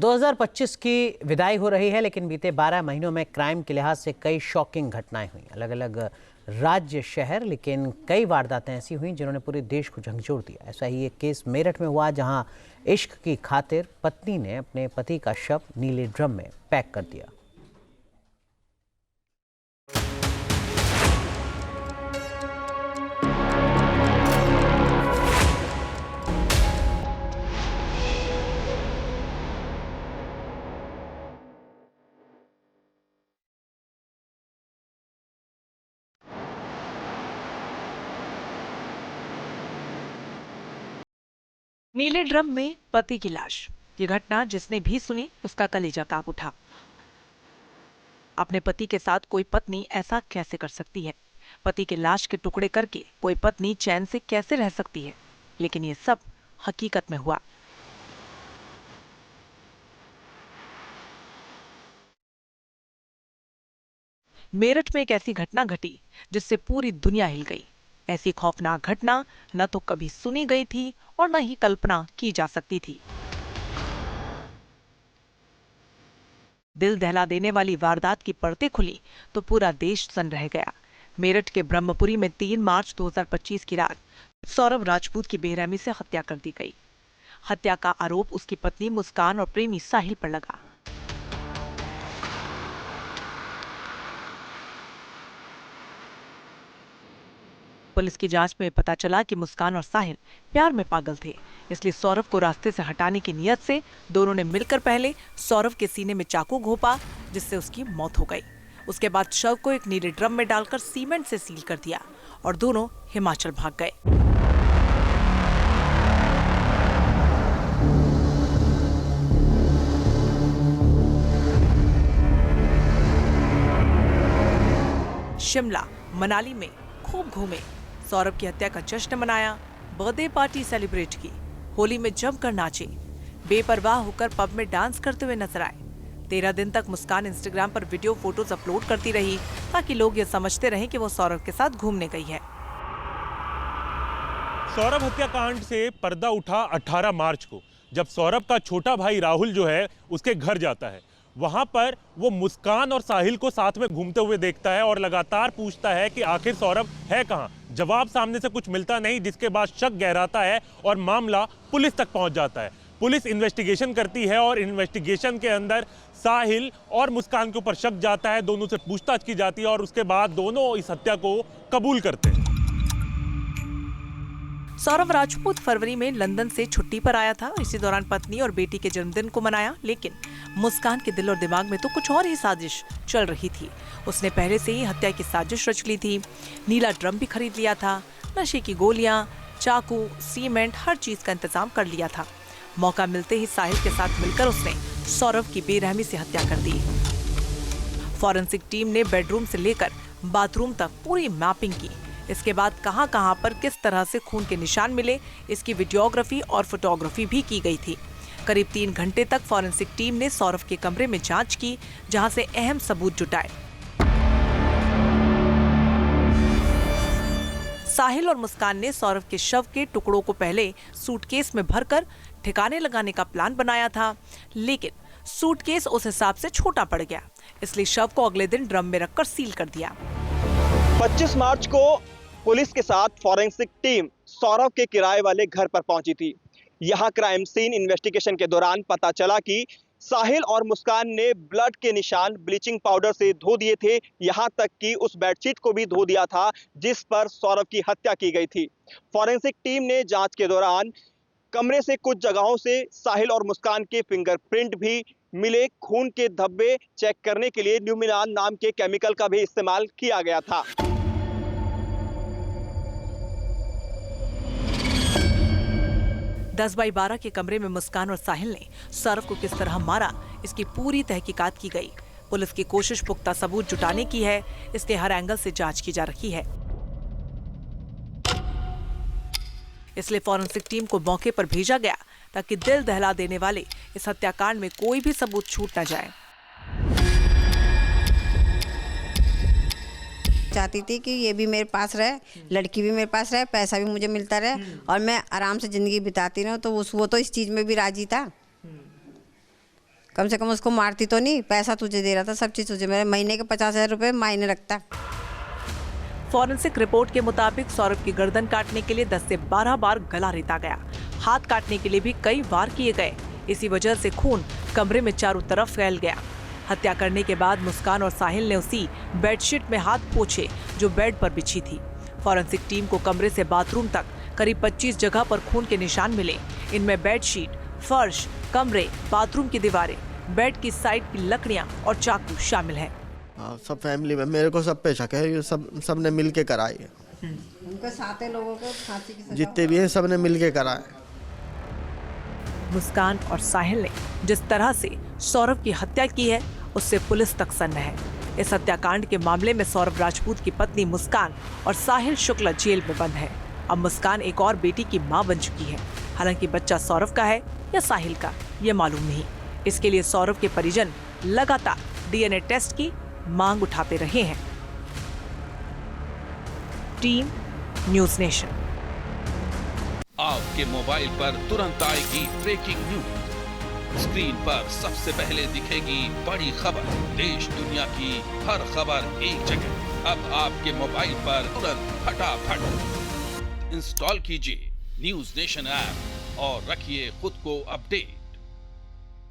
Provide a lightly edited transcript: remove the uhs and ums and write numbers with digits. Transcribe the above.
2025 की विदाई हो रही है, लेकिन बीते 12 महीनों में क्राइम के लिहाज से कई शॉकिंग घटनाएं हुई। अलग अलग राज्य, शहर, लेकिन कई वारदातें ऐसी हुई जिन्होंने पूरे देश को झकझोर दिया। ऐसा ही एक केस मेरठ में हुआ, जहां इश्क की खातिर पत्नी ने अपने पति का शव नीले ड्रम में पैक कर दिया। नीले ड्रम में पति की लाश। ये घटना जिसने भी सुनी उसका कलेजा कांप उठा। अपने पति के साथ कोई पत्नी ऐसा कैसे कर सकती है? पति के लाश के टुकड़े करके कोई पत्नी चैन से कैसे रह सकती है? लेकिन ये सब हकीकत में हुआ। मेरठ में एक ऐसी घटना घटी जिससे पूरी दुनिया हिल गई। ऐसी खौफनाक घटना न तो कभी सुनी गई थी और न ही कल्पना की जा सकती थी। दिल दहला देने वाली वारदात की परतें खुली तो पूरा देश सन्न रह गया। मेरठ के ब्रह्मपुरी में 3 मार्च 2025 की रात सौरभ राजपूत की बेरहमी से हत्या कर दी गई। हत्या का आरोप उसकी पत्नी मुस्कान और प्रेमी साहिल पर लगा। पुलिस की जांच में पता चला कि मुस्कान और साहिल प्यार में पागल थे, इसलिए सौरभ को रास्ते से हटाने की नियत से दोनों ने मिलकर पहले सौरभ के सीने में चाकू घोंपा, जिससे उसकी मौत हो गई। उसके बाद शव को एक नीले ड्रम में डालकर सीमेंट से सील कर दिया और दोनों हिमाचल भाग गए। शिमला, मनाली में खूब घूमे, सौरभ की हत्या का जश्न मनाया, बर्थडे पार्टी सेलिब्रेट की, होली में जमकर नाचे, बेपरवाह होकर पब में डांस करते हुए नजर आए। 13 दिन तक मुस्कान इंस्टाग्राम पर वीडियो फोटोज अपलोड करती रही ताकि लोग ये समझते रहें कि वो सौरभ के साथ घूमने गई है। सौरभ हत्याकांड से पर्दा उठा 18 मार्च को, जब सौरभ का छोटा भाई राहुल जो है उसके घर जाता है। वहां पर वो मुस्कान और साहिल को साथ में घूमते हुए देखता है और लगातार पूछता है कि आखिर सौरभ है कहां। जवाब सामने से कुछ मिलता नहीं, जिसके बाद शक गहराता है और मामला पुलिस तक पहुंच जाता है। पुलिस इन्वेस्टिगेशन करती है और इन्वेस्टिगेशन के अंदर साहिल और मुस्कान के ऊपर शक जाता है। दोनों से पूछताछ की जाती है और उसके बाद दोनों इस हत्या को कबूल करते हैं। सौरभ राजपूत फरवरी में लंदन से छुट्टी पर आया था। इसी दौरान पत्नी और बेटी के जन्मदिन को मनाया, लेकिन मुस्कान के दिल और दिमाग में तो कुछ और ही साजिश चल रही थी। उसने पहले से ही हत्या की साजिश रच ली थी। नीला ड्रम भी खरीद लिया था, नशे की गोलियां, चाकू, सीमेंट, हर चीज का इंतजाम कर लिया था। मौका मिलते ही साहिल के साथ मिलकर उसने सौरभ की बेरहमी से हत्या कर दी। फॉरेंसिक टीम ने बेडरूम से लेकर बाथरूम तक पूरी मैपिंग की। इसके बाद कहां-कहां पर किस तरह से खून के निशान मिले, इसकी वीडियोग्राफी और फोटोग्राफी भी की गई थी। करीब 3 घंटे तक फॉरेंसिक टीम ने सौरभ के कमरे में जांच की, जहां से अहम सबूत जुटाए। साहिल और मुस्कान ने सौरभ के शव के टुकड़ों को पहले सूटकेस में भरकर ठिकाने लगाने का प्लान बनाया था, लेकिन सूटकेस उस हिसाब से छोटा पड़ गया, इसलिए शव को अगले दिन ड्रम में रखकर सील कर दिया। 25 मार्च को पुलिस के साथ फॉरेंसिक टीम सौरभ के किराए वाले घर पर पहुंची थी। यहां क्राइम सीन इन्वेस्टिगेशन के दौरान पता चला कि साहिल और मुस्कान ने ब्लड के निशान ब्लीचिंग पाउडर से धो दिए थे। यहां तक कि उस बेडशीट को भी धो दिया था जिस पर सौरभ की हत्या की गई थी। फॉरेंसिक टीम ने जांच के दौरान कमरे से कुछ जगहों से साहिल और मुस्कान के फिंगरप्रिंट भी मिले। खून के धब्बे चेक करने के लिए ल्यूमिनान नाम के केमिकल का भी इस्तेमाल किया गया था। दस बाई 12 के कमरे में मुस्कान और साहिल ने सौरभ को किस तरह मारा, इसकी पूरी तहकीकात की गई। पुलिस की कोशिश पुख्ता सबूत जुटाने की है, इसके हर एंगल से जांच की जा रही है। इसलिए फॉरेंसिक टीम को मौके पर भेजा गया ताकि दिल दहला देने वाले इस हत्याकांड में कोई भी सबूत छूट न जाए। चाहती थी कि ये भी मेरे पास रहे, लड़की भी मेरे पास रहे, पैसा भी मुझे मिलता रहे और मैं आराम से जिंदगी बिताती रहूं, तो वो तो इस चीज में भी राजी था। कम से कम उसको मारती तो नहीं, पैसा तुझे दे रहा था, सब चीज़ तुझे, मेरे महीने के 50,000 रुपये मायने रखता। फॉरेंसिक रिपोर्ट के मुताबिक सौरभ की गर्दन काटने के लिए 10 से 12 बार गला रेता गया। हाथ काटने के लिए भी कई वार किए गए। इसी वजह से खून कमरे में चारों तरफ फैल गया। हत्या करने के बाद मुस्कान और साहिल ने उसी बेडशीट में हाथ पोंछे जो बेड पर बिछी थी। फॉरेंसिक टीम को कमरे से बाथरूम तक करीब 25 जगह पर खून के निशान मिले। इनमें बेडशीट, फर्श, कमरे, बाथरूम की दीवारें, बेड की साइड की लकड़ियां और चाकू शामिल हैं। सब फैमिली में मेरे को सब पे शक है, ये सब ने मिल के कराई है। उनके साथ लोगों को फांसी की सजा जितने भी हैं सब ने मिल के कराए। मुस्कान और साहिल ने जिस तरह से सौरभ की हत्या की है उससे पुलिस तक सन्न है। इस हत्याकांड के मामले में सौरभ राजपूत की पत्नी मुस्कान और साहिल शुक्ला जेल में बंद है। अब मुस्कान एक और बेटी की मां बन चुकी है। हालांकि बच्चा सौरभ का है या साहिल का ये मालूम नहीं। इसके लिए सौरभ के परिजन लगातार डीएनए टेस्ट की मांग उठाते रहे हैं। Team news nation. आपके मोबाइल पर तुरंत आएगी ब्रेकिंग न्यूज। स्क्रीन पर सबसे पहले दिखेगी बड़ी खबर। देश दुनिया की हर खबर एक जगह। अब आपके मोबाइल पर तुरंत फटाफट इंस्टॉल कीजिए न्यूज़ नेशन ऐप और रखिए खुद को अपडेट।